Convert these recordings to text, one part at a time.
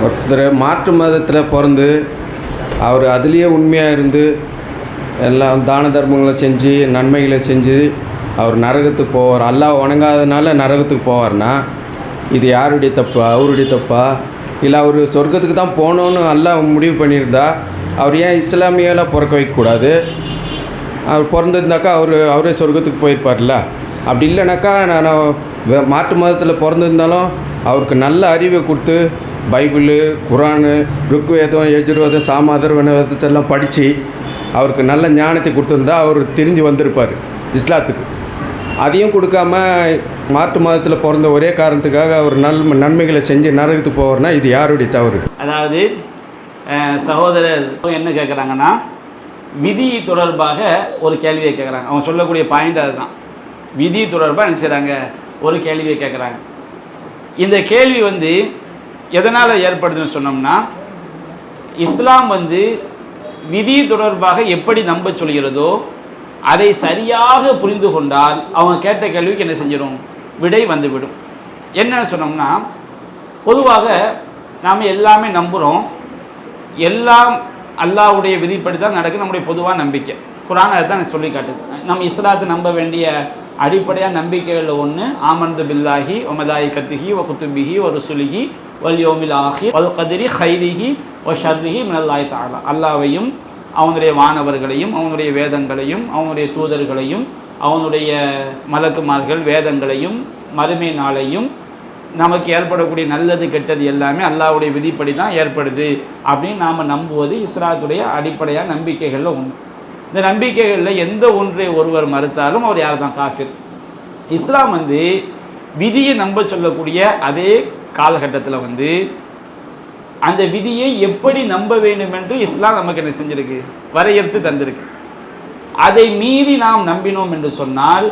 ஒருத்தர் மாற்று மதத்தில் பிறந்து அவர் அதுலேயே உண்மையாக இருந்து எல்லாம் தான தர்மங்களை செஞ்சு நன்மைகளை செஞ்சு அவர் நரகத்துக்கு போவார். அல்லாஹ் வணங்காதனால நரகத்துக்கு போவார்னா இது யாருடைய தப்பா? அவருடைய தப்பா? இல்லை அவர் சொர்க்கத்துக்கு தான் போகணுன்னு அல்லாஹ் முடிவு பண்ணியிருந்தா அவர் ஏன் இஸ்லாமியெல்லாம் பிறக்க வைக்கக்கூடாது? அவர் பிறந்திருந்தாக்கா அவரே சொர்க்கத்துக்கு போயிருப்பார்ல. அப்படி இல்லைனாக்கா நான் மாற்று மதத்தில் பிறந்திருந்தாலும் அவருக்கு நல்ல அறிவை கொடுத்து பைபிளு, குரானு, ருக்வேதம், யஜுர்வேதம், சாமாதர்வனவேதத்தெல்லாம் படித்து அவருக்கு நல்ல ஞானத்தை கொடுத்துருந்தா அவர் திரும்பி வந்திருப்பார் இஸ்லாத்துக்கு. அதையும் கொடுக்காம மாற்று மதத்தில் பிறந்த ஒரே காரணத்துக்காக அவர் நன்மைகளை செஞ்சு நரகத்துக்கு போவார்னா இது யாருடைய தவறு? அதாவது சகோதரர் என்ன கேட்குறாங்கன்னா, விதி தொடர்பாக ஒரு கேள்வியை கேட்குறாங்க. அவங்க சொல்லக்கூடிய பாயிண்ட் அதுதான். விதி தொடர்பாக என்ன செய்கிறாங்க? ஒரு கேள்வியை கேட்குறாங்க. இந்த கேள்வி எதனால் ஏற்படுதுன்னு சொன்னோம்னா, இஸ்லாம் விதி தொடர்பாக எப்படி நம்ப சொல்கிறதோ அதை சரியாக புரிந்து கொண்டால் அவங்க கேட்ட கேள்விக்கு என்ன செஞ்சிடும்? விடை வந்துவிடும். என்னன்னு சொன்னோம்னா, பொதுவாக நாம் எல்லாமே நம்புகிறோம், எல்லாம் அல்லாஹ்வுடைய விதிப்படி தான் நடக்குது. நம்முடைய பொதுவாக நம்பிக்கை குர்ஆன் அதை தான் சொல்லி காட்டுது. நம்ம இஸ்லாத்தை நம்ப வேண்டிய அடிப்படையாக நம்பிக்கைகளில் ஒன்று ஆமன்து பில்லாஹி வ மலாயிகத்திஹி வ குதுபிஹி வ ருசுலிஹி வல் யௌமில் ஆஹிர் வல் கத்ரி கைரிஹி வ ஷர்ரிஹி மினல்லாஹி தஆலா. அல்லாஹ்வையும் அவனுடைய வானவர்களையும் அவனுடைய வேதங்களையும் அவனுடைய தூதர்களையும் அவனுடைய மலக்குமார்கள் வேதங்களையும் மறுமை நாளையும் நமக்கு ஏற்படக்கூடிய நல்லது கெட்டது எல்லாமே அல்லாஹ்வுடைய விதிப்படி தான் ஏற்படுது அப்படின்னு நாம் நம்புவது இஸ்லாத்துடைய அடிப்படையான நம்பிக்கைகளில் ஒன்று. இந்த நம்பிக்கைகளில் எந்த ஒன்றை ஒருவர் மறுத்தாலும் அவர் யார் தான்? காஃபிர். இஸ்லாம் விதியை நம்ப சொல்லக்கூடிய அதே காலகட்டத்தில் அந்த விதியை எப்படி நம்ப வேண்டும் என்று இஸ்லாம் நமக்கு என்ன செஞ்சிருக்கு? வரையறுத்து தந்திருக்கு. அதை மீறி நாம் நம்பினோம் என்று சொன்னால்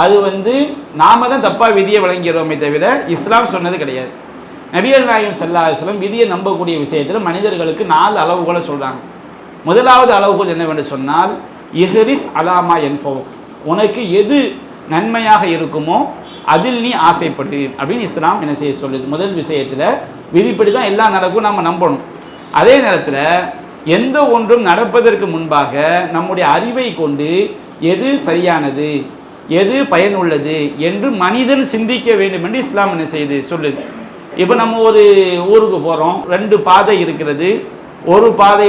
அது நாம தான் தப்பாக விதியை வழங்கிறோமே தவிர இஸ்லாம் சொன்னது கிடையாது. நபிகள் நாயகம் ஸல்லல்லாஹு அலைஹி வஸல்லம் விதியை நம்பக்கூடிய விஷயத்தில் மனிதர்களுக்கு 4 அளவுகளை சொல்கிறாங்க. முதலாவது அளவுகோல் என்னவென்று சொன்னால், இஹ்ரிஸ் அலாமா என்ஃபோ, உனக்கு எது நன்மையாக இருக்குமோ அதில் நீ ஆசைப்படு அப்படின்னு இஸ்லாம் என்ன செய்ய சொல்லுது. முதல் விஷயத்தில் விதிப்படி தான் எல்லாம் நடக்கும், நாம் நம்பணும். அதே நேரத்தில் எந்த ஒன்றும் நடப்பதற்கு முன்பாக நம்முடைய அறிவை கொண்டு எது சரியானது எது பயனுள்ளது என்று மனிதன் சிந்திக்க வேண்டும் என்று இஸ்லாம் என்ன செய்யுது சொல்லுது. இப்போ நம்ம ஒரு ஊருக்கு போகிறோம், 2 பாதை இருக்கிறது. ஒரு பாதை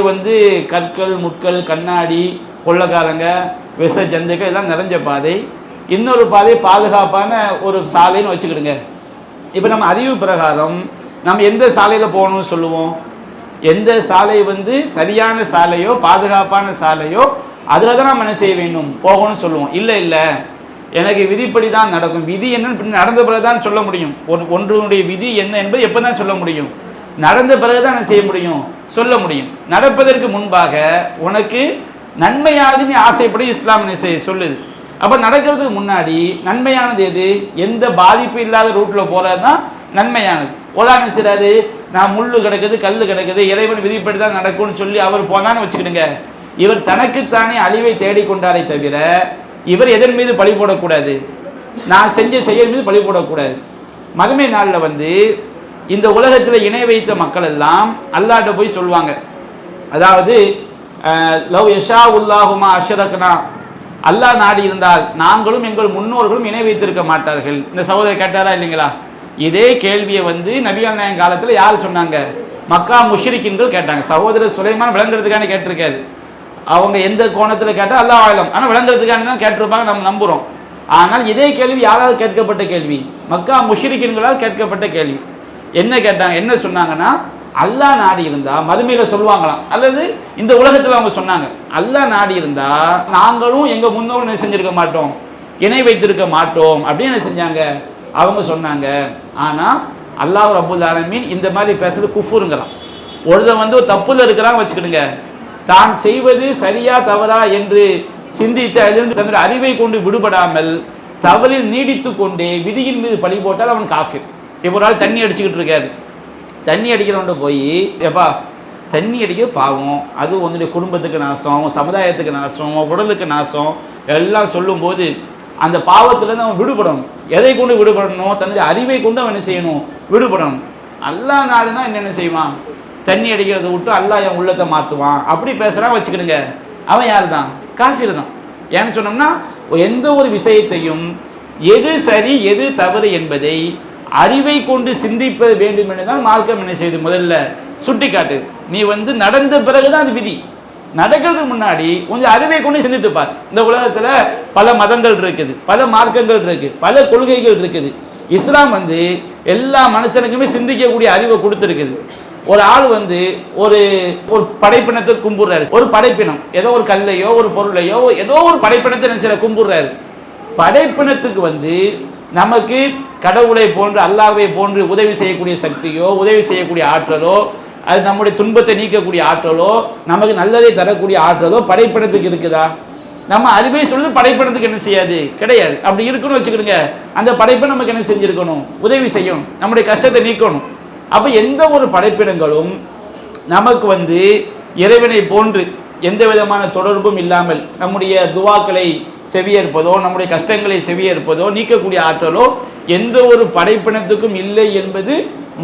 கற்கள் முட்கள் கண்ணாடி கொள்ளக்காரங்க விஷ ஜந்துக்கள் எல்லாம் நிறைஞ்ச பாதை. இன்னொரு பாதை பாதுகாப்பான ஒரு சாலைன்னு வச்சுக்கிடுங்க. இப்போ நம்ம அறிவு பிரகாரம் நம்ம எந்த சாலையில் போகணும்னு சொல்லுவோம்? எந்த சாலை சரியான சாலையோ பாதுகாப்பான சாலையோ அதில் தான் நம்ம என்ன செய்ய வேண்டும்? போகணும்னு சொல்லுவோம். இல்லை எனக்கு விதிப்படி தான் நடக்கும், விதி என்னன்னு நடந்த பிறகு தான் சொல்ல முடியும். ஒன்றுடைய விதி என்ன என்பது எப்போ தான் சொல்ல முடியும்? நடந்த பிறகு தான் என்ன செய்ய முடியும்? சொல்ல முடியும். நடப்பதற்கு முன்பாக உனக்கு நன்மையானது நீ ஆசைப்படி இஸ்லாம் என்ன செய்ய சொல்லுது. அப்போ நடக்கிறதுக்கு முன்னாடி நன்மையானது எது? எந்த பாதிப்பு இல்லாத ரூட்டில் போகிறது தான் நன்மையானது. ஓலான செய்கிறாரு, நான் முள்ளு கிடக்குது கல் கிடக்குது இறைவன் விதிப்படி தான் நடக்கும்னு சொல்லி அவர் போனான்னு வச்சுக்கிடுங்க. இவர் தனக்குத்தானே அழிவை தேடிக்கொண்டாரே தவிர இவர் எதன் மீது பழி போடக்கூடாது? நான் செஞ்ச செயல் மீது பழி போடக்கூடாது. மறுமை நாளில் இந்த உலகத்தில் இணை வைத்த மக்கள் எல்லாம் அல்லாஹ்ட்ட போய் சொல்லுவாங்க. அதாவது லவ் யஷா உல்லாஹுமா அஷ்ரக்னா, அல்லாஹ் நாடி இருந்தால் நாங்களும் எங்கள் முன்னோர்களும் இணை வைத்திருக்க மாட்டார்கள். இந்த சகோதரர் கேட்டாரா இல்லைங்களா? இதே கேள்வியை நபிகள் நாயகம் காலத்தில் யார் சொன்னாங்க? மக்கா முஷ்ரிக்கீன்கள் கேட்டாங்க. சகோதரர் சுலைமான் விளங்குறதுக்கான கேட்டிருக்காரு. அவங்க எந்த கோணத்தில் கேட்டால் அல்லாஹ் ஆலம், ஆனால் விளங்குறதுக்கான தான் கேட்டிருப்பாங்க, நம்ம நம்புகிறோம். ஆனால் இதே கேள்வி யாராவது கேட்கப்பட்ட கேள்வி? மக்கா முஷ்ரிக்கீன்களால் கேட்கப்பட்ட கேள்வி. என்ன கேட்டாங்க? என்ன சொன்னாங்கன்னா, அல்லாஹ் நாடி இருந்தா மறுமையில் சொல்லுவாங்களாம், அல்லது இந்த உலகத்தில் அவங்க சொன்னாங்க, அல்லாஹ் நாடி இருந்தா நாங்களும் எங்கள் முன்னோர்கள் என்ன செஞ்சிருக்க மாட்டோம்? இணை வைத்திருக்க மாட்டோம் அப்படின்னு என்ன செஞ்சாங்க? அவங்க சொன்னாங்க. ஆனால் அல்லாஹ் ரப்புல் ஆலமீன் இந்த மாதிரி பேசுறது குஃபுருங்களாம். ஒருத்தன் ஒரு தப்புல இருக்கிறான்னு வச்சுக்கிடுங்க, தான் செய்வது சரியா தவறா என்று சிந்தித்து அதிலிருந்து தன்னுடைய அறிவை கொண்டு விடுபடாமல் தவறில் நீடித்து கொண்டே விதியின் மீது பழி போட்டால் அவன் காஃபிர். இப்போ ஒரு ஆள் தண்ணி அடிச்சுக்கிட்டு இருக்காரு, தண்ணி அடிக்கிறவன்ட்டு போய் எப்பா தண்ணி அடிக்க பாவம், அது உன்னுடைய குடும்பத்துக்கு நாசம், சமுதாயத்துக்கு நாசம், உடலுக்கு நாசம் எல்லாம் சொல்லும்போது அந்த பாவத்திலேருந்து அவன் விடுபடணும். எதை கொண்டு விடுபடணும்? தன்னுடைய அறிவை கொண்டு அவன் என்ன செய்யணும்? விடுபடணும். அல்லாஹ் நாடுனா என்னென்ன செய்வான்? தண்ணி அடிக்கிறத விட்டு அல்லாஹ் என் உள்ளத்தை மாற்றுவான். அப்படி பேசுகிறான் வச்சுக்கிடுங்க, அவன் யார் தான்? காஃபிர் தான். ஏன்னு சொன்னோம்னா எந்த ஒரு விஷயத்தையும் எது சரி எது தவறு என்பதை அறிவை கொண்டு சிந்திப்ப வேண்டும் என்று தான் மார்க்கம் என்ன செய்து முதல்ல சுட்டி காட்டு. நீ நடந்த பிறகுதான் அது விதி. நடக்கிறதுக்கு முன்னாடி கொஞ்சம் அறிவை கொண்டு சிந்தித்துப்பார். இந்த உலகத்தில் பல மதங்கள் இருக்குது, பல மார்க்கங்கள் இருக்குது, பல கொள்கைகள் இருக்குது. இஸ்லாம் எல்லா மனுஷனுக்குமே சிந்திக்கக்கூடிய அறிவை கொடுத்துருக்குது. ஒரு ஆள் ஒரு ஒரு படைப்பினத்தை கும்பிடுறாரு. ஒரு படைப்பினம் ஏதோ ஒரு கல்லையோ ஒரு பொருளையோ ஏதோ ஒரு படைப்பினத்தை நினைச்ச கும்பிடுறாரு. படைப்பினத்துக்கு நமக்கு கடவுளை போன்று அல்லாஹ்வை போன்று உதவி செய்யக்கூடிய சக்தியோ உதவி செய்யக்கூடிய ஆற்றலோ அது நம்முடைய துன்பத்தை நீக்கக்கூடிய ஆற்றலோ நமக்கு நல்லதை தரக்கூடிய ஆற்றலோ படைப்பினத்துக்கு இருக்குதா? நம்ம அறிவை சொல்லுது படைப்பினத்துக்கு என்ன செய்யாது? கிடையாது. அப்படி இருக்குன்னு வச்சுக்கிடுங்க, அந்த படைப்பை நமக்கு என்ன செஞ்சிருக்கணும்? உதவி செய்யணும், நம்முடைய கஷ்டத்தை நீக்கணும். அப்போ எந்த ஒரு படைப்பினங்களும் நமக்கு இறைவனை போன்று எந்த விதமான தொடர்பும் இல்லாமல் நம்முடைய துவாக்களை செவியேற்பதோ நம்முடைய கஷ்டங்களை செவியேற்பதோ நீக்கக்கூடிய ஆற்றலோ எந்த ஒரு படைப்பினத்துக்கும் இல்லை என்பது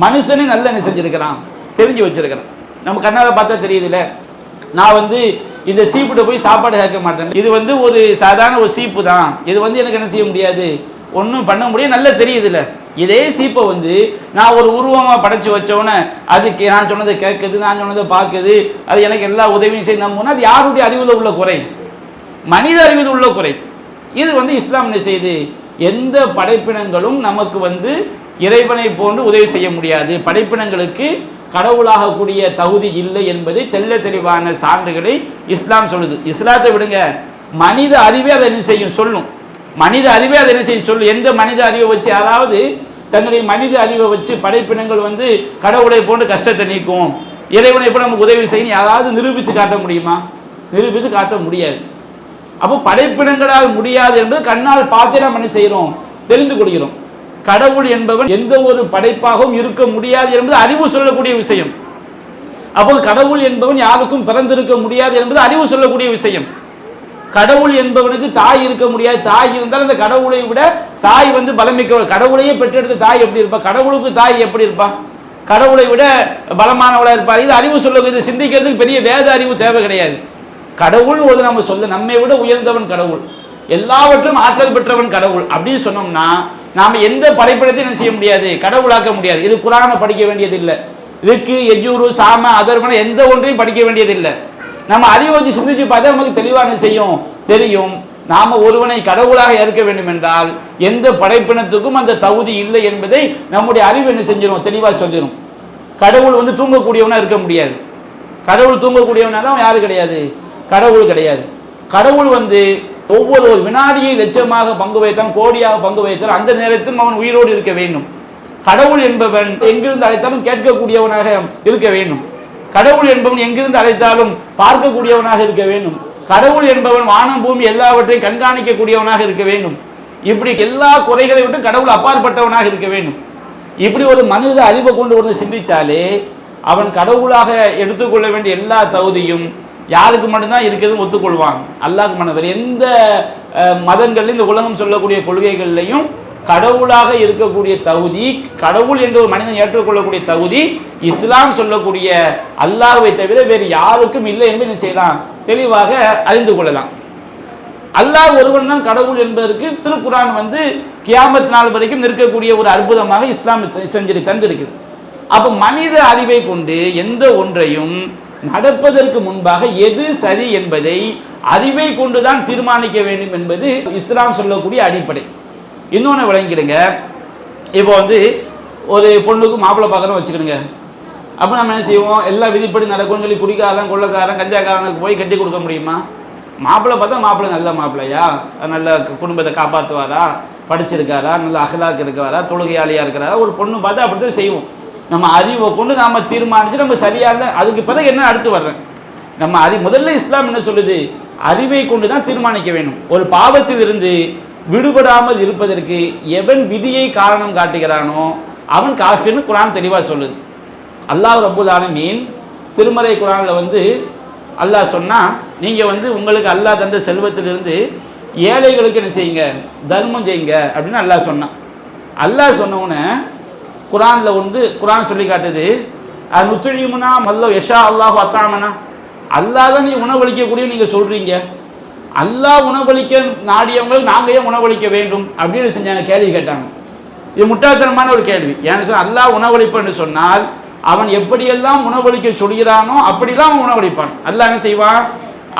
மனுஷனே நல்ல என்ன செஞ்சிருக்கிறான்? தெரிஞ்சு வச்சிருக்கிறேன். நம்ம கண்ணால் பார்த்தா தெரியுதுல்ல. நான் இந்த சீப்புட்ட போய் சாப்பாடு கேட்க மாட்டேன். இது ஒரு சாதாரண ஒரு சீப்பு தான். இது எனக்கு என்ன செய்ய முடியாது, ஒன்றும் பண்ண முடியாது, நல்லா தெரியுதுல்ல. இதே சீப்பை நான் ஒரு உருவமாக படைச்சு வச்சோன்னே அதுக்கு நான் சொன்னதை கேட்குது, நான் சொன்னதை பார்க்குது, அது எனக்கு எல்லா உதவியும் செய்ய நம்புனா அது யாருடைய அறிவில் உள்ள குறை? மனித அறிவில் உள்ள குறை. இது இஸ்லாம் என்ன செய்யுது? எந்த படைப்பினங்களும் நமக்கு இறைவனை போன்று உதவி செய்ய முடியாது, படைப்பினங்களுக்கு கடவுளாகக்கூடிய தகுதி இல்லை என்பதை தெள்ள தெளிவான சான்றுகளை இஸ்லாம் சொல்லுது. இஸ்லாத்தை விடுங்க, மனித அறிவே அதை என்ன செய்யும் சொல்லும். மனித அறிவே அதை என்ன செய்யும் சொல்லும். எந்த மனித அறிவை வச்சு, அதாவது தன்னுடைய மனித அறிவை வச்சு படைப்பினங்கள் கடவுளை போன்று கஷ்டத்தை நீக்கும், இறைவனை போல நமக்கு உதவி செய்யணும் யாராவது நிரூபித்து காட்ட முடியுமா? நிரூபித்து காட்ட முடியாது. அப்போ படைப்பினங்களால் முடியாது என்பது கண்ணால் பார்த்து நம்ம என்ன செய்கிறோம்? தெரிந்து கொள்கிறோம். கடவுள் என்பவன் எந்த ஒரு படைப்பாகவும் இருக்க முடியாது என்பது அறிவு சொல்லக்கூடிய விஷயம். அப்போ கடவுள் என்பவன் யாருக்கும் பிறந்திருக்க முடியாது என்பது அறிவு சொல்லக்கூடிய விஷயம். கடவுள் என்பவனுக்கு தாய் இருக்க முடியாது, தாய் இருந்தால் அந்த கடவுளை விட தாய் பலமிக்க, கடவுளையே பெற்றெடுத்த தாய் எப்படி இருப்பா? கடவுளுக்கு தாய் எப்படி இருப்பா? கடவுளை விட பலமானவளாக இருப்பார். இது அறிவு சொல்ல, சிந்திக்கிறதுக்கு பெரிய வேத அறிவு தேவை கிடையாது. கடவுள் நம்ம சொல்ல, நம்மை விட உயர்ந்தவன் கடவுள், எல்லாவற்றும் ஆற்றல் பெற்றவன் கடவுள் அப்படின்னு சொன்னோம்னா நாம் எந்த படைப்பிடத்தையும் என்ன செய்ய முடியாது? கடவுளாக்க முடியாது. இது குரானை படிக்க வேண்டியது இல்லை, இதுக்கு எஜூரு சாம அதர்மன எந்த ஒன்றையும் படிக்க வேண்டியது இல்லை. நம்ம அறிவை சிந்திச்சு பார்த்தா நமக்கு தெளிவான செய்யும் தெரியும். நாம் ஒருவனை கடவுளாக ஏற்க வேண்டும் என்றால் எந்த படைப்பினத்துக்கும் அந்த தகுதி இல்லை என்பதை நம்முடைய அறிவு என்ன செஞ்சிடும்? தெளிவாக சொல்லிடும். கடவுள் தூங்கக்கூடியவனா இருக்க முடியாது. கடவுள் தூங்கக்கூடியவனா தான் யாரு கிடையாது? கடவுள் கிடையாது. கடவுள் ஒவ்வொரு வினாடியை லட்சமாக பங்கு வைத்தான், கோடியாக பங்கு வைத்தான், அந்த நேரத்தில் அவன் உயிரோடு இருக்க வேண்டும். கடவுள் என்பவன் எங்கிருந்து அழைத்தாலும் கேட்கக்கூடியவனாக இருக்க வேண்டும். கடவுள் என்பவன் எங்கிருந்து அழைத்தாலும் பார்க்கக்கூடியவனாக இருக்க வேண்டும். கடவுள் என்பவன் வானம் பூமி எல்லாவற்றையும் கண்காணிக்கக்கூடியவனாக இருக்க வேண்டும். இப்படி எல்லா குறைகளை விட்டு கடவுள் அப்பாற்பட்டவனாக இருக்க வேண்டும். இப்படி ஒரு மனித அறிவை கொண்டு சிந்தித்தாலே அவன் கடவுளாக எடுத்துக்கொள்ள வேண்டிய எல்லா தகுதியும் யாருக்கு மட்டும்தான் இருக்கிறது ஒத்துக்கொள்வான், அல்லாஹ்க்கு மட்டும். வேறு எந்த மதங்கள்லையும் இந்த உலகம் சொல்லக்கூடிய கொள்கைகள்லையும் கடவுளாக இருக்கக்கூடிய தகுதி, கடவுள் என்ற ஒரு மனிதன் ஏற்றுக்கொள்ளக்கூடிய தகுதி இஸ்லாம் சொல்லக்கூடிய அல்லாஹ்வை தவிர வேறு யாருக்கும் இல்லை என்று என்ன செய்யலாம்? தெளிவாக அறிந்து கொள்ளலாம். அல்லாஹ் ஒருவன் தான் கடவுள் என்பதற்கு திருக்குரான் கியாமத் நாள் வரைக்கும் நிற்கக்கூடிய ஒரு அற்புதமாக இஸ்லாம் செஞ்சு தந்திருக்குது. அப்போ மனித அறிவை கொண்டு எந்த ஒன்றையும் நடப்பதற்கு முன்பாக எது சரி என்பதை அறிவை கொண்டுதான் தீர்மானிக்க வேண்டும் என்பது இஸ்லாம் சொல்லக்கூடிய அடிப்படை. இன்னொன்று விளங்கிடுங்க. இப்போ ஒரு பொண்ணுக்கு மாப்பிள்ளை பார்க்குறோம் வச்சுக்கிடுங்க. அப்போ நம்ம என்ன செய்வோம்? எல்லா விதிப்படி நடக்கும்னு சொல்லி குடிக்காரன் கொள்ளக்காரன் கஞ்சாக்காரனுக்கு போய் கட்டி கொடுக்க முடியுமா? மாப்பிள்ளை பார்த்தா மாப்பிள்ளை நல்ல மாப்பிள்ளையா, நல்ல குடும்பத்தை காப்பாற்றுவாரா, படிச்சிருக்காரா, நல்ல அகலாக்கு இருக்கிறாரா, தொழுகையாளியாக இருக்கிறாரா, ஒரு பொண்ணு பார்த்து அப்படி தான் செய்வோம். நம்ம அறிவை கொண்டு நாம் தீர்மானித்து நம்ம சரியாக இருந்தால் அதுக்கு பிறகு என்ன அடுத்து வர்றேன் நம்ம முதல்ல இஸ்லாம் என்ன சொல்லுது? அறிவை கொண்டு தான் தீர்மானிக்க வேண்டும். ஒரு பாவத்தில் இருந்து விடுபடாமல் இருப்பதற்கு எவன் விதியை காரணம் காட்டுகிறானோ அவன் காஃபிர்னு குரான் தெளிவாக சொல்லுது. அல்லாஹ் ரப்புல் ஆலமீன் திருமறை குரானில் அல்லாஹ் சொன்னால் நீங்கள் உங்களுக்கு அல்லாஹ் தந்த செல்வத்திலிருந்து ஏழைகளுக்கு என்ன செய்யுங்க? தர்மம் செய்யுங்க அப்படின்னு அல்லாஹ் சொன்னான். அல்லாஹ் சொன்னவுடனே குரானில் வந்து குரான் சொல்லி காட்டுது, நுத்துழிமுனா மல்லோ யஷா அல்லாஹு அத்தாமனா, அல்லாஹ் தான் நீ உணவளிக்கக்கூடிய நீங்கள் சொல்கிறீங்க, அல்லாஹ் உணவளிக்க நாடியவங்களுக்கு நாங்கள் ஏன் உணவளிக்க வேண்டும் அப்படின்னு செஞ்சாங்க, கேள்வி கேட்டாங்க. இது முட்டாள்தனமான ஒரு கேள்வி. ஏன்னு சொன்னால் அல்லாஹ் உணவளிப்பன்னு சொன்னால் அவன் எப்படியெல்லாம் உணவளிக்க சொல்கிறானோ அப்படிலாம் அவன் உணவளிப்பான். அல்லாஹ் என்ன செய்வான்,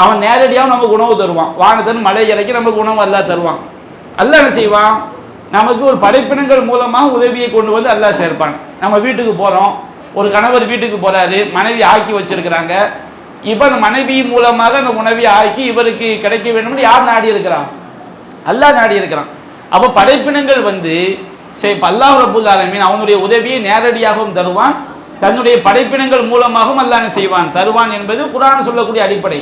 அவன் நேரடியாக நமக்கு உணவு தருவான். வானத்தின் மழை இறக்கி நமக்கு உணவு அல்லாஹ் தருவான். அல்லாஹ் என்ன செய்வான், நமக்கு ஒரு படைப்பினங்கள் மூலமாக உதவியை கொண்டு வந்து அல்லாஹ் சேர்ப்பான். நம்ம வீட்டுக்கு போகிறோம், ஒரு கணவர் வீட்டுக்கு போகிறாரு, மனைவி ஆக்கி வச்சிருக்கிறாங்க. இப்போ அந்த மனைவி மூலமாக அந்த உணவை ஆக்கி இவருக்கு கிடைக்க வேண்டும்னு யார் நாடி இருக்கிறான், அல்லாஹ் நாடி இருக்கிறான். அப்போ படைப்பினங்கள் வந்து அல்லாஹ் ரப்புல் ஆலமீன் அவனுடைய உதவியை நேரடியாகவும் தருவான், தன்னுடைய படைப்பினங்கள் மூலமாகவும் அல்லாஹ் என்ன செய்வான், தருவான் என்பது குர்ஆன் சொல்லக்கூடிய அடிப்படை.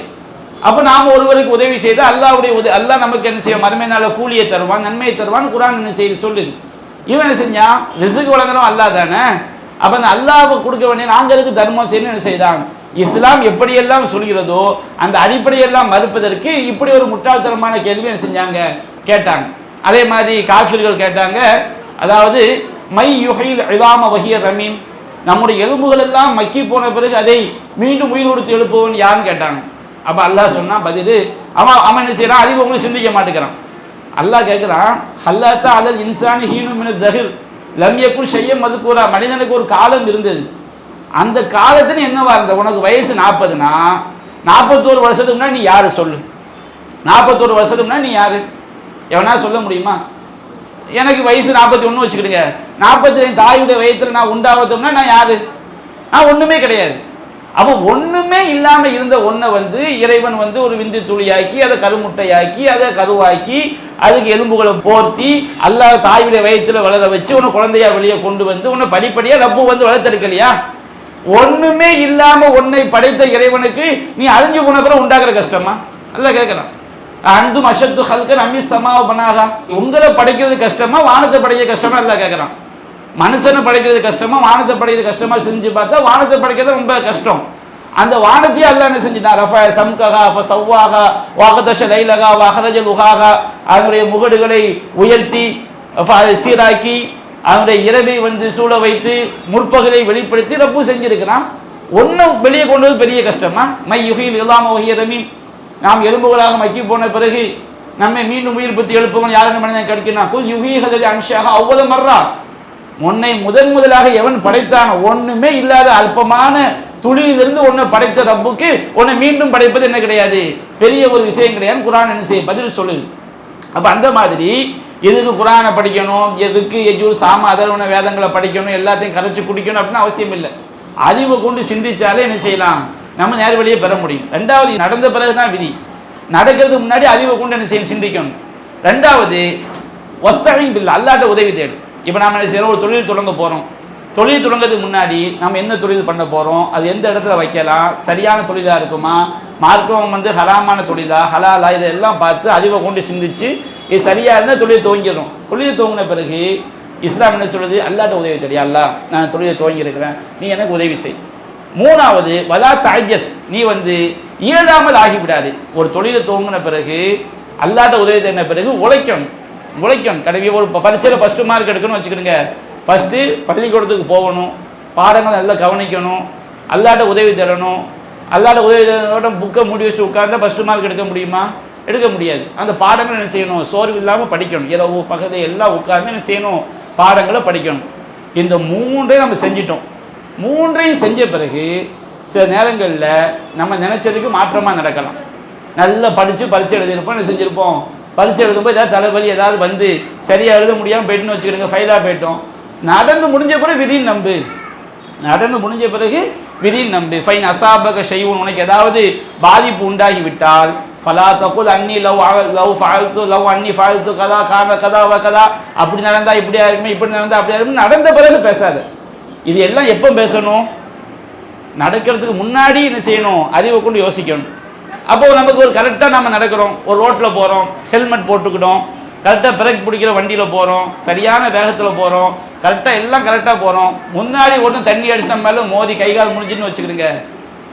அப்போ நாம் ஒருவருக்கு உதவி செய்து அல்லாஹ்வுடைய அல்லாஹ் நமக்கு என்ன செய்ய மறுமை நாள கூலியை தருவான், நன்மையை தருவான் குர்ஆன் என்ன செய்து சொல்லுது. இவன் என்ன செஞ்சான், ரிஸ்க் வழங்குறவன் அல்லாஹ் தானே. அப்போ அந்த அல்லாஹ்வுக்கு கொடுக்க வேண்டிய நாங்களுக்கு தர்மம் செய்யணும் என்ன செய்தான். இஸ்லாம் எப்படியெல்லாம் சொல்கிறதோ அந்த அடிப்படையெல்லாம் மறுப்பதற்கு இப்படி ஒரு முட்டாள்தனமான கேள்வி என்ன செஞ்சாங்க, கேட்டாங்க. அதே மாதிரி காஃபிர்கள் கேட்டாங்க, அதாவது மை யுஹில் இதாம வஹிய ரமீம், நம்முடைய எலும்புகள் எல்லாம் மக்கி போன பிறகு அதை மீண்டும் உயிர் கொடுத்து எழுப்புவன் யாருன்னு கேட்டாங்க. அப்போ அல்லாஹ் சொன்னா பதில், அவன் என்ன செய்யறான், அதிகம் ஒன்றும் சிந்திக்க மாட்டேங்கிறான். அல்லாஹ் கேட்குறான், ஹல்லாத்தா அதல் இன்சானி ஹீனு மின ஜஹிர் லம் யகுன் ஷையம் மதுக்கூரா, மனிதனுக்கு ஒரு காலம் இருந்தது, அந்த காலத்துல என்னவா இருந்த, உனக்கு வயசு 40னா 41 வருஷத்துக்கு முன்னாடி நீ யாரு சொல்லு, 41 வருஷத்துக்கு முன்னாடி நீ யாரு, எவனா சொல்ல முடியுமா? எனக்கு வயசு 41 வச்சுக்கிடுங்க, 42 தாயுடைய வயத்துல நான் உண்டாவதும்னா நான் யாரு, நான் ஒண்ணுமே கிடையாது. அப்போ ஒண்ணுமே இல்லாம இருந்த ஒன்றை வந்து இறைவன் வந்து ஒரு விந்து துளியாக்கி அதை கருமுட்டையாக்கி அதை கருவாக்கி அதுக்கு எலும்புகளை போர்த்தி அல்லாஹ் தாயுடைய வயத்துல வளர வச்சு உன்னை குழந்தையா வெளியே கொண்டு வந்து உன்னை படிப்படியா ரப்பு வந்து வளர்த்தெடுக்கலையா? ஒண்ணுமே இல்லாம உன்னை படைத்த இறைவனுக்கு நீ அழிஞ்சு போன பிறகு உண்டாக்குற கஷ்டமா? அல்லாஹ் கேட்கறான், அந்து மஷத்து ஹல்கன் அமி சமாவ பனாகா, உங்களை படைக்கிறது கஷ்டமா வானத்தை படைக்க கஷ்டமா? அல்லாஹ் கேட்கறான். மனுஷனை படைக்கிறது கஷ்டமா வானத்தை படைக்கிறது கஷ்டமா? செஞ்சு பார்த்தா வானத்தை படைக்கிறது ரொம்ப கஷ்டம். அந்த வானத்தையே அல்லாஹ் என்ன செஞ்சிட்டான், ரஃபா சம்கஹா ஃபஸவ்வாஹா வஅகதஷ லைலஹா வஅஹரஜ லுஹாஹா, அதனுடைய முகடுகளை உயர்த்தி சீராக்கி அவனுடைய இரவை வந்து சூழ வைத்து முற்பகலை வெளிப்படுத்தி ரப்பு செஞ்சிருக்கிறான். ஒன்றும் வெளியே கொண்டு வந்து பெரிய கஷ்டமா? மை யுஹில் இல்லாம வஹிய ரமீம், நாம் எலும்புகளாக மக்கி போன பிறகு நம்மை மீண்டும் உயிர் பற்றி எழுப்பவன் யாருன்னு மனிதன் கிடைக்கணும். குல் யுஹி ஹதலி அன்ஷாஹா அவ்வளவு மர்ரா, உன்னை முதலாக எவன் படைத்தான், ஒண்ணுமே இல்லாத அல்பமான துளியிலிருந்து உன்னை படைத்த ரப்புக்கு உன்னை மீண்டும் படைப்பது என்ன கிடையாது, பெரிய ஒரு விஷயம் கிடையாது. குர்ஆன் என்ன செய்ய பதில் சொல்லுது. அப்ப அந்த மாதிரி எதுக்கு குர்ஆனை படிக்கணும், எதுக்கு எஜூர் சாம அதர்வன வேதங்களை படிக்கணும், எல்லாத்தையும் கரைச்சி குடிக்கணும் அப்படின்னு அவசியம் இல்லை. அறிவை கொண்டு சிந்திச்சாலே என்ன செய்யலாம், நம்ம நேர் வழியை பெற முடியும். ரெண்டாவது, நடந்த பிறகுதான் விதி, நடக்கிறதுக்கு முன்னாடி அறிவை கொண்டு என்ன செய்யணும், சிந்திக்கணும். ரெண்டாவது, வஸ்தஈன் பில்லாஹ், அல்லாஹ்ட்ட உதவி தேடும். இப்போ நாம் என்ன செய்யறோம், ஒரு தொழில் தொடங்க போகிறோம், தொழில் தொடங்கிறதுக்கு முன்னாடி நம்ம என்ன தொழில் பண்ண போகிறோம், அது எந்த இடத்துல வைக்கலாம், சரியான தொழிலாக இருக்குமா, மார்க்கம் வந்து ஹராமான தொழிலா ஹலாலா, இதெல்லாம் பார்த்து அறிவை கொண்டு சிந்திச்சு இது சரியாக இருந்தால் தொழிலை துவங்கிடும். தொழிலை துவங்கின பிறகு இஸ்லாம் என்ன சொல்லுது, அல்லாஹ்ட்ட உதவி தெரியும், அல்லாஹ் நான் தொழிலை துவங்கியிருக்கிறேன், நீ எனக்கு உதவி செய். மூணாவது, வலா தஅஜஸ், நீ வந்து இயலாமல் ஆகிவிடாது. ஒரு தொழிலை துவங்கின பிறகு அல்லாஹ்ட்ட உதவி தேடின பிறகு உழைக்கணும். கடவுள் ஒரு பரீட்சையில் ஃபஸ்ட்டு மார்க் எடுக்கணும்னு வச்சுக்கிடுங்க, ஃபஸ்ட்டு பள்ளிக்கூடத்துக்கு போகணும், பாடங்களை நல்லா கவனிக்கணும், அல்லாஹ்ட்ட உதவி தேடணும். அல்லாஹ்ட்ட உதவி தேட புக்கை மூடி வச்சுட்டு உட்கார்ந்தா ஃபஸ்ட்டு மார்க் எடுக்க முடியுமா? எடுக்க முடியாது. அந்த பாடங்களை என்ன செய்யணும், சோர்வு இல்லாமல் படிக்கணும். இரவு பகலை எல்லாம் உட்கார்ந்து என்ன செய்யணும், பாடங்களை படிக்கணும். இந்த மூன்றையும் நம்ம செஞ்சிட்டோம். மூன்றையும் செஞ்ச பிறகு சில நேரங்களில் நம்ம நினைச்சதுக்கு மாற்றமாக நடக்கலாம். நல்லா படித்து பரீட்சை எழுதியிருப்போம், என்ன செஞ்சுருப்போம், பரீட்சை எழுதும்போது ஏதாவது தலைவலி ஏதாவது வந்து சரியாக எழுத முடியாமல் போயிட்டுன்னு வச்சுக்கிடுங்க, ஃபெயிலாக போயிட்டோம். நடந்து முடிஞ்ச பிறகு விதின்னு நம்பு, ஃபைன் அசாபக ஷைவுன், உனக்கு ஏதாவது பாதிப்பு உண்டாகிவிட்டால் ஃபலா தகுல் அன்னி லவ் ஃபால்து கதா கான கதா வ கதா, அப்படி நடந்தா இப்படியா இருக்குமே, இப்படி நடந்தா அப்படியா இருக்குமே, நடந்த பிறகு பேசாது. இது எல்லாம் எப்போ பேசணும், நடக்கிறதுக்கு முன்னாடி என்ன செய்யணும், அறிவை கொண்டு யோசிக்கணும். அப்போது நமக்கு ஒரு கரெக்டாக நம்ம நடக்கிறோம், ஒரு ரோட்டில் போகிறோம், ஹெல்மெட் போட்டுக்கிட்டோம், கரெக்டாக பிரேக் பிடிக்கிற வண்டியில் போகிறோம், சரியான வேகத்தில் போகிறோம், கரெக்டாக எல்லாம் கரெக்டாக போகிறோம், முன்னாடி ஒன்றும் தண்ணி அடிச்சு நம்ம மேலே மோதி கைகால் முடிஞ்சுன்னு வச்சுக்கிடுங்க,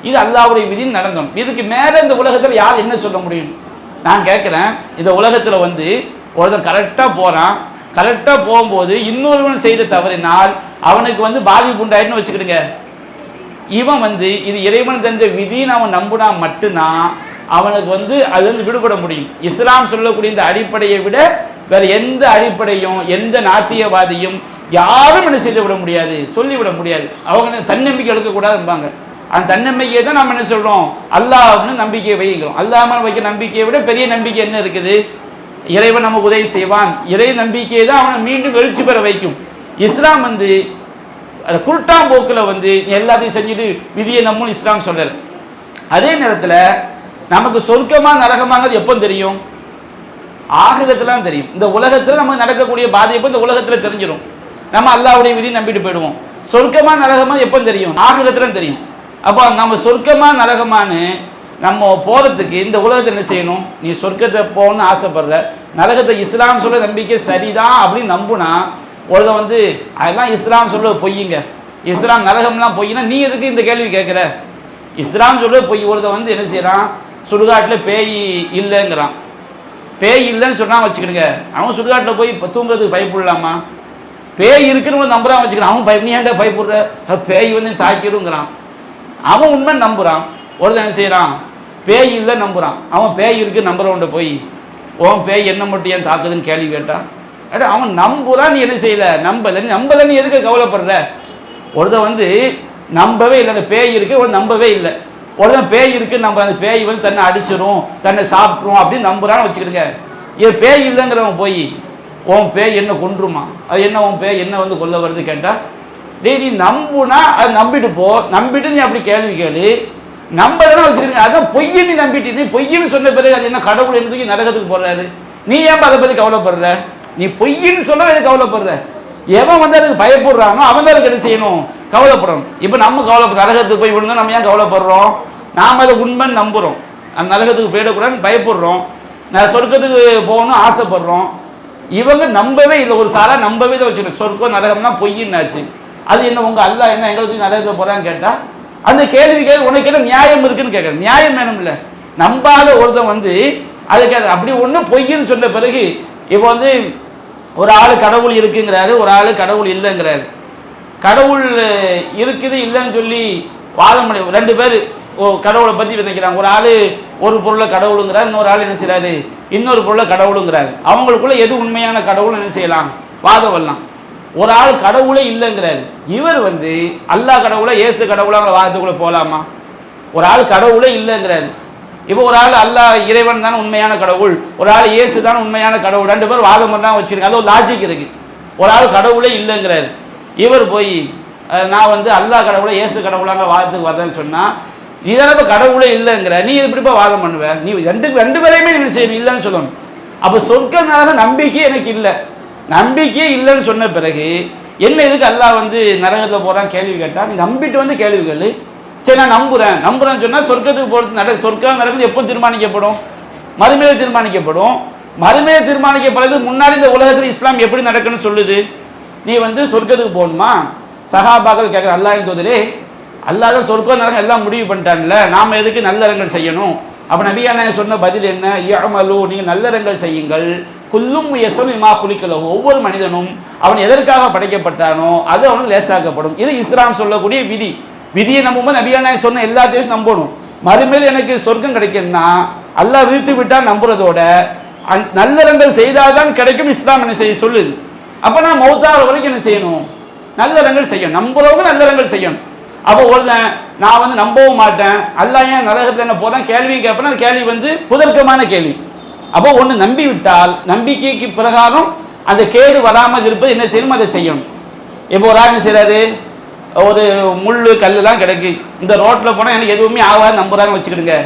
இது அல்லாஹ்வுடைய விதின்னு நடந்தோம். இதுக்கு மேலே இந்த உலகத்தில் யார் என்ன சொல்ல முடியும்? நான் கேட்குறேன், இந்த உலகத்தில் வந்து ஒருத்தன் கரெக்டாக போகிறான், கரெக்டாக போகும்போது இன்னொருவன் செய்த தவறினால் அவனுக்கு வந்து பாதிப்பு உண்டாயின்னு வச்சுக்கிடுங்க. இவன் வந்து இது இறைவன் தந்த விதின்னு அவன் நம்பினா மட்டும்தான் அவனுக்கு வந்து அது வந்து விடுபட முடியும். இஸ்லாம் சொல்லக்கூடிய இந்த அடிப்படையை விட வேற எந்த அடிப்படையும் எந்த நாத்தியவாதியும் யாரும் என்ன செய்து விட முடியாது, சொல்லிவிட முடியாது. அவங்க தன்னம்பிக்கை எடுக்கக்கூடாதும்பாங்க. அந்த தன்னம்பிக்கையை தான் நம்ம என்ன சொல்கிறோம், அல்லாஹ்னு நம்பிக்கையை வைக்கிறோம். அல்லாஹ்னு வைக்க நம்பிக்கையை விட பெரிய நம்பிக்கை என்ன இருக்குது? இறைவன் நமக்கு உதவி செய்வான். இறை நம்பிக்கையை தான் அவனை மீண்டும் எழுச்சி பெற வைக்கும். இஸ்லாம் வந்து அது குருட்டாம் போக்கில் வந்து எல்லாத்தையும் செஞ்சுட்டு விதியை நம்மளும் இஸ்லாம் சொல்லலை. அதே நேரத்தில் நமக்கு சொர்க்கமாக நரகமானது எப்போ தெரியும்? ஆகிரத்துல தெரியும். இந்த உலகத்தில் நமக்கு நடக்கக்கூடிய பாதிப்பு இந்த உலகத்தில் தெரிஞ்சிடும். நம்ம அல்லாஹ்வுடைய விதி நம்பிட்டு போயிடுவோம். சொர்க்கமா நரகமா எப்போ தெரியும்? ஆகிரத்துல தெரியும். அப்போ நம்ம சொர்க்கமா நரகமானு நம்ம போகிறதுக்கு இந்த உலகத்தில் என்ன செய்யணும்? நீ சொர்க்கத்தை போகணும்னு ஆசைப்படுற, நரகத்தை இஸ்லாம் சொல்ல நம்பிக்கை சரிதான் அப்படின்னு நம்புனா ஒருத்தன் வந்து அதெல்லாம் இஸ்லாம் சொல்ல பொய்யுங்க, இஸ்லாம் நரகம்லாம் பொய்னா நீ எதுக்கு இந்த கேள்வி கேட்குற? இஸ்லாம் சொல்ல பொய். ஒருத்தன் வந்து என்ன செய்யறான், சுடுகாட்டில் பேய் இல்லைங்கிறான். பேய் இல்லைன்னு சொன்னா வச்சுக்கிடுங்க, அவன் சுடுகாட்டில் போய் தூங்குறதுக்கு பயப்படலாமா? பேய் இருக்குன்னு நம்புறான் வச்சுக்கிறான். அவன் நீ ஏன்டா பயப்படுற, பேய் வந்து தாக்கிடுங்கிறான். அவன் உண்மை நம்புறான். ஒருத்தன் என்ன செய்யறான், பேய் இல்லை நம்புறான். அவன் பேய் இருக்கு நம்புறவன்ட போய் ஓன் பேய் என்ன மட்டும் ஏன் தாக்குதுன்னு கேள்வி கேட்டா, அவன் நம்புறான். நீ என்ன செய்யல, நம்பல நீ எதுக்கு கவலைப்படுற? ஒருத்தன் வந்து நம்பவே இல்லை, அந்த பேய் இருக்கு, ஒரு நம்பவே இல்லை. ஒருத்தன் பேய் இருக்கு நம்ப, அந்த பேய் வந்து தன்னை அடிச்சிடும், தன்னை சாப்பிட்ரும் அப்படின்னு நம்புறான்னு வச்சுக்கிடுங்க. ஏன் பேய் இல்லைங்கிறவன் போய் உன் பேய் என்ன கொன்றுமா, அது என்ன உன் பேய் என்ன வந்து கொல்ல வருது கேட்டால், டேய் நீ நம்புனா அதை நம்பிட்டு போ, நம்பிட்டு நீ அப்படி கேள்வி கேளு. நம்பதானே வச்சுக்கிடுங்க. அதான் பொய்யை நீ நம்பிட்டு, நீ பொய்ன்னு சொன்ன பிறகு அது என்ன கடவுள் என்ன தூக்கி நரகத்துக்கு போடுறாரு? நீ ஏன் அதை பற்றி கவலைப்படுற? நீ பொய்ன்னு சொல்ல எது கவலைப்படுற? எவன் வந்து அதுக்கு பயப்படுறானோ அவன் தான் அதுக்கு என்ன செய்யணும், கவலைப்படணும். இப்போ நம்ம கவலைப்படுற நரகத்துக்கு போய் விழுந்தா நம்ம ஏன் கவலைப்படுறோம்? நாம் அதை உண்மைன்னு நம்புகிறோம். அந்த நரகத்துக்கு போயிடக்கூடாதுன்னு பயப்படுறோம். நான் சொர்க்கத்துக்கு போகணும்னு ஆசைப்படுறோம். இவங்க நம்பவே இல்லை. ஒரு சாரா நம்பவே தான் வச்சுக்கணும். சொர்க்கம் நரகம்னா பொய்யின்னாச்சு. அது என்ன உங்கள் அல்லாஹ் என்ன எங்களுக்கு நரகத்துக்கு போகிறான்னு கேட்டால் அந்த கேள்விக்கு உனக்கு என்ன நியாயம் இருக்குன்னு கேட்குறேன். நியாயம் வேணும் இல்லை. நம்பாத ஒருத்தன் வந்து அதுக்கு அப்படி ஒன்று பொய்ன்னு சொன்ன பிறகு இப்போ வந்து ஒரு ஆள் கடவுள் இருக்குங்கிறாரு, ஒரு ஆள் கடவுள் இல்லைங்கிறாரு. கடவுள் இருக்குது இல்லைன்னு சொல்லி வாதம் பண்ணி ரெண்டு பேர் கடவுளை பற்றி நினைக்கிறாங்க. ஒரு ஆள் ஒரு பொருளை கடவுளுங்கிறார், இன்னொரு ஆள் என்ன செய்யறாரு இன்னொரு பொருளை கடவுளுங்கிறாரு. அவங்களுக்குள்ள எது உண்மையான கடவுள் என்ன செய்யலாம், வாதம் வரலாம். ஒரு ஆள் கடவுளே இல்லைங்கிறாரு. இவர் வந்து அல்லாஹ் கடவுளை இயேசு கடவுளாங்கிற வாதத்துக்குள்ளே போகலாமா? ஒரு ஆள் கடவுளே இல்லைங்கிறாரு. இப்போ ஒரு ஆள் அல்லாஹ் இறைவன் தானே உண்மையான கடவுள், ஒரு ஆள் இயேசு தானே உண்மையான கடவுள், ரெண்டு பேர் வாதம் பண்ணால் வச்சிருக்காங்க. அது ஒரு லாஜிக் இருக்கு. ஒரு ஆள் கடவுளே இல்லைங்கிறாரு. இவர் போய் நான் வந்து அல்லாஹ் கடவுளை இயேசு கடவுளாங்க வாதத்துக்கு வரேன்னு சொன்னால் இதெல்லாம் இப்போ கடவுளே இல்லைங்கிற நீ எப்படிப்பா வாதம் பண்ணுவேன்? நீ ரெண்டு பேரையுமே நீ செய்யணும், இல்லைன்னு சொல்லணும். அப்போ சொர்க்கனால நம்பிக்கை எனக்கு இல்லை, நம்பிக்கையே இல்லைன்னு சொன்ன பிறகு என்ன எதுக்கு அல்லாஹ் வந்து நரகத்தில் போகிறான் கேள்வி கேட்டால், நீ நம்பிட்டு வந்து கேள்வி கேளு. சரி நான் நம்புறேன்னு சொன்னால் சொர்க்கத்துக்கு போகிறது சொர்க்கம் நடக்குது எப்போ தீர்மானிக்கப்படும்? மறுமையை தீர்மானிக்கப்படும். மறுமையை தீர்மானிக்கப்படுறது முன்னாடி இந்த உலகத்தில் இஸ்லாம் எப்படி நடக்குன்னு சொல்லுது. நீ வந்து சொர்க்கத்துக்கு போகணுமா? சஹாபாக்கள் கேட்குற அல்லாஹ்வின் தூதரே, அல்லாஹ் தான் சொர்க்கம் நரகம் எல்லாம் முடிவு பண்ணிட்டான்ல, நாம் எதுக்கு நல்லறங்கள் செய்யணும்? அப்போ நபியான சொன்ன பதில் என்ன? யஅமலு, நீங்கள் நல்லறங்கள் செய்யுங்கள். குல்லும் யஸமிமா குலிக்கலஹு, ஒவ்வொரு மனிதனும் அவன் எதற்காக படைக்கப்பட்டானோ அது அவனுக்கு லேசாக்கப்படும். இது இஸ்லாம் சொல்லக்கூடிய விதி. விதியை நம்பும்போது நபியான சொன்ன எல்லாத்தையும் நம்பணும். மறுமையில் எனக்கு சொர்க்கம் கிடைக்கும்னா அல்லாஹ் விதித்து விட்டால் நம்புறதோட நல்லறங்கள் செய்தால்தான் கிடைக்கும் இஸ்லாம் என்ன செய்ய சொல்லுது. அப்போ நான் மௌத்தார வரைக்கும் என்ன செய்யணும்? நல்லறங்கள் செய்யணும். நம்புறவங்க நல்லறங்கள் செய்யணும். அப்போ ஒருத்தன் நான் வந்து நம்பவும் மாட்டேன், அல்லாஹ் ஏன் நரகத்தில் என்ன போகிறேன் கேள்வியும் கேட்பேன். அந்த கேள்வி வந்து புதர்க்கமான கேள்வி. அப்போ ஒன்று நம்பி விட்டால் நம்பிக்கைக்கு பிரகாரம் அந்த கேடு வராமல் இருப்பது என்ன செய்யணும், அதை செய்யணும். இப்போ ஒரு ஆள் செய்கிறாரு, ஒரு முள் கல்லுலாம் கிடைக்கு, இந்த ரோட்டில் போனால் எனக்கு எதுவுமே ஆகாது நம்புறான்னு வச்சுக்கிடுங்க.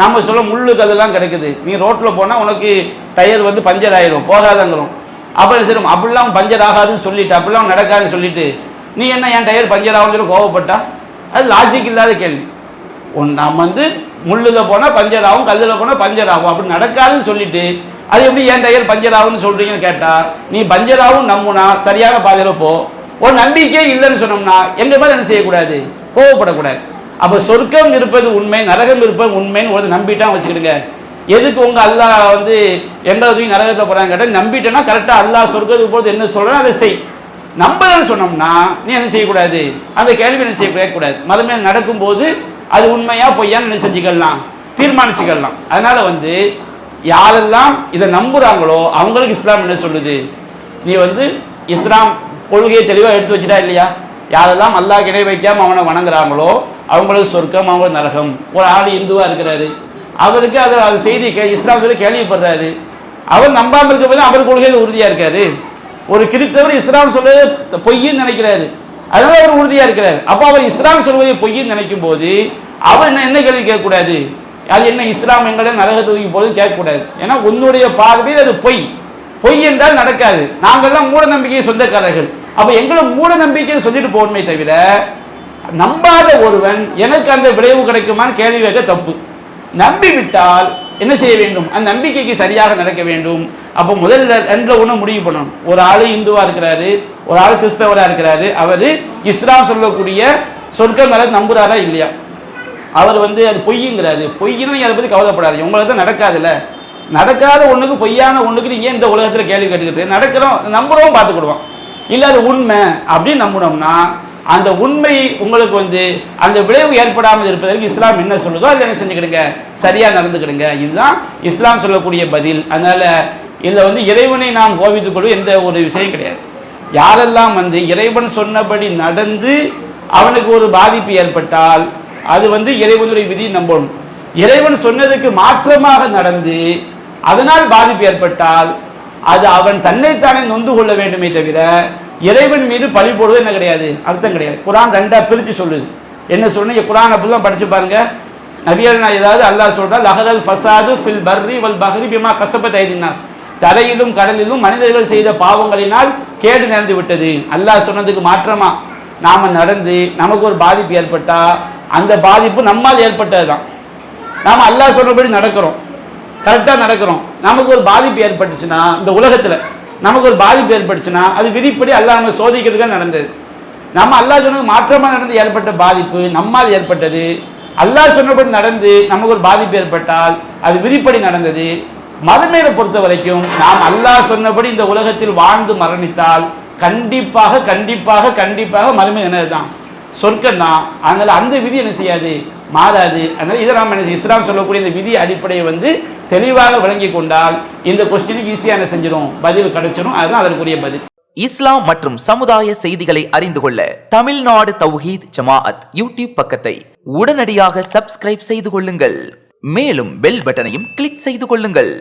நம்ம சொல்ல முள் கல்லுலாம் கிடைக்குது, நீ ரோட்டில் போனால் உனக்கு டயர் வந்து பஞ்சர் ஆயிடும் போகாதங்கிறோம். அப்போ என்ன செய்யணும், அப்படிலாம் பஞ்சர் ஆகாதுன்னு சொல்லிட்டு அப்படிலாம் நடக்காதுன்னு சொல்லிட்டு நீ என்ன என் டயர் பஞ்சர் ஆகும்னு சொல்லி கோவப்பட்டா அது லாஜிக் இல்லாத கேள்வி. நம்ம வந்து முள்ளில் போனால் பஞ்சர் ஆகும், கல்லில் போனால் பஞ்சர் ஆகும், அப்படி நடக்காதுன்னு சொல்லிட்டு அது எப்படி என் டயர் பஞ்சர் ஆகும்னு சொல்கிறீங்கன்னு கேட்டால் நீ பஞ்சர் ஆகும் நம்புனா சரியான பாதையில் போ. ஒரு நம்பிக்கையே இல்லைன்னு சொன்னோம்னா எங்கள் மேலே என்ன செய்யக்கூடாது, கோவப்படக்கூடாது. அப்போ சொர்க்கம் இருப்பது உண்மை, நரகம் இருப்பது உண்மைன்னு ஒரு நம்பிட்டான் வச்சுக்கிடுங்க. எதுக்கு உங்க அல்லாஹ் வந்து எங்களை தூக்கி நரகத்தை போறாங்க கேட்டால் நம்பிட்டேன்னா கரெக்டாக அல்லாஹ் சொர்க்கத்துக்கு போகிறது என்ன சொல்கிறேன் அதை செய். நம்பலன்னு சொன்னோம்னா நீ என்ன செய்யக்கூடாது, அந்த கேள்வி என்ன செய்யக்கூடாது. மறுமையை நடக்கும்போது அது உண்மையா பொய்யான்னு என்ன செஞ்சுக்கலாம், தீர்மானிச்சுக்கலாம். அதனால வந்து யாரெல்லாம் இதை நம்புறாங்களோ அவங்களுக்கு இஸ்லாம் என்ன சொல்லுது, நீ வந்து இஸ்லாம் கொள்கையை தெளிவாக எடுத்து வச்சுட்டா இல்லையா. யாரெல்லாம் அல்லாஹ் இணை வைக்காம அவனை வணங்குறாங்களோ அவங்களுக்கு சொர்க்கம், அவங்களுக்கு நரகம். ஒரு ஆள் இந்துவா இருக்கிறாரு, அவருக்கு அது செய்தி இஸ்லாம் சொல்லி கேள்விப்படுறாரு, அவர் நம்பாமல் இருக்க போது அவர் கொள்கையில் உறுதியா இருக்காரு. ஒரு கிறிஸ்தவர் இஸ்லாம் சொல்வது பொய்ன்னு நினைக்கிறாரு, அதனால அவர் உறுதியா இருக்கிறார். அப்போ அவர் இஸ்லாம் சொல்வதை பொய்ன்னு நினைக்கும் போது அவர் என்ன கேள்வி கேட்கக்கூடாது, அது என்ன இஸ்லாம் எங்களை நரகத்துக்கு போது கேட்கக்கூடாது. ஏன்னா உன்னுடைய பார்வையில் அது பொய், பொய் என்றால் நடக்காது. நாங்கள்லாம் மூட நம்பிக்கையை சொந்தக்காரர்கள். அப்ப எங்களை மூட நம்பிக்கைன்னு சொல்லிட்டு போகணுமே தவிர நம்பாத ஒருவன் எனக்கு அந்த விளைவு கிடைக்குமான்னு கேள்வி கேட்க தப்பு. நம்பிவிட்டால் என்ன செய்ய வேண்டும், அந்த நம்பிக்கைக்கு சரியாக நடக்க வேண்டும். அப்போ முதல்ல ரெண்டு ஒன்று முடிவு பண்ணணும். ஒரு ஆள் இந்துவா இருக்கிறாரு, ஒரு ஆள் கிறிஸ்தவரா இருக்கிறாரு, அவர் இஸ்லாம் சொல்லக்கூடிய சொர்க்கம் மேலே நம்புறாரா இல்லையா. அவர் வந்து அது பொய்யுங்கிறாரு, பொய்யினா நீங்கள் அதை பற்றி கவலைப்படாது, உங்களுக்கு தான் நடக்காதுல்ல. நடக்காத ஒன்றுக்கு பொய்யான ஒன்றுக்கு நீங்கள் இந்த உலகத்தில் கேள்வி கேட்டுக்கிட்டு நடக்கிறோம் நம்புறோம் பார்த்துக்கிடுவோம். இல்லை அது உண்மை அப்படின்னு நம்பினோம்னா அந்த உண்மை உங்களுக்கு வந்து அந்த விளைவு ஏற்படாமல் இருப்பதற்கு இஸ்லாம் என்ன சொல்லுதோ அதை என்ன செஞ்சுக்கிடுங்க, சரியாக நடந்துக்கிடுங்க. இதுதான் இஸ்லாம் சொல்லக்கூடிய பதில். அதனால் இதில் வந்து இறைவனை நாம் கோபித்துக் கொள்வது எந்த ஒரு விஷயம் கிடையாது. யாரெல்லாம் வந்து இறைவன் சொன்னபடி நடந்து அவனுக்கு ஒரு பாதிப்பு ஏற்பட்டால் அது வந்து இறைவனுடைய விதி நம்பணும். இறைவன் சொன்னதுக்கு மாற்றமாக நடந்து அதனால் பாதிப்பு ஏற்பட்டால் அது அவன் தன்னைத்தானே நொந்து கொள்ள வேண்டுமே தவிர இறைவன் மீது பழி போடுவது என்ன கிடையாது, அர்த்தம் கிடையாது. குரான் ரெண்டா பிரித்து சொல்லுது. என்ன சொல்லுங்க, குரான் அப்படிதான் படிச்சு பாருங்க. நபிகள் நான் ஏதாவது அல்லாஹ் சொல்றா லஹரல் ஃபசாது ஃபில் பர்ரி வல் பஹ்ரி பிமா கஸபத் ஐதின்னாஸ், தரையிலும் கடலிலும் மனிதர்கள் செய்த பாவங்களினால் கேடு நேர்ந்து விட்டது. அல்லாஹ் சொன்னதுக்கு மாற்றமா நாம நடந்து நமக்கு ஒரு பாதிப்பு ஏற்பட்டா அந்த பாதிப்பு நம்மால் ஏற்பட்டது தான். நாம் அல்லாஹ் சொன்னபடி நடக்கிறோம், கரெக்டாக நடக்கிறோம். நமக்கு ஒரு பாதிப்பு ஏற்பட்டுச்சுன்னா இந்த உலகத்தில் நமக்கு ஒரு பாதிப்பு ஏற்பட்டுச்சுன்னா அது விதிப்படி அல்லாஹ் நம்ம சோதிக்கிறதுக்காக நடந்தது. நம்ம அல்லாஹ் சொன்னது மாற்றமாக நடந்து ஏற்பட்ட பாதிப்பு நம்மால் ஏற்பட்டது. அல்லாஹ் சொன்னபடி நடந்து நமக்கு ஒரு பாதிப்பு ஏற்பட்டால் அது விதிப்படி நடந்தது. மறுமையை பொறுத்த வரைக்கும் நாம் அல்லாஹ் சொன்னபடி இந்த உலகத்தில் வாழ்ந்து மரணித்தால் கண்டிப்பாக கண்டிப்பாக கண்டிப்பாக மறுமை என்னதுதான், சொர்க்கம் தான். அதனால் அந்த விதி என்ன செய்யாது, மாறாது. அதனால் இதை நாம் இஸ்லாம் சொல்லக்கூடிய இந்த விதி அடிப்படையை வந்து தெளிவாக விளங்கி கொண்டால் இந்த கொஸ்டினுக்கு ஈஸியாக என்ன செஞ்சிடும், பதில் கிடைச்சிடும். அதுதான் அதற்குரிய பதில். இஸ்லாம் மற்றும் சமுதாய செய்திகளை அறிந்து கொள்ள தமிழ்நாடு தௌஹீத் ஜமாஅத் யூடியூப் பக்கத்தை உடனடியாக சப்ஸ்கிரைப் செய்து கொள்ளுங்கள். மேலும் பெல் பட்டனையும் கிளிக் செய்து கொள்ளுங்கள்.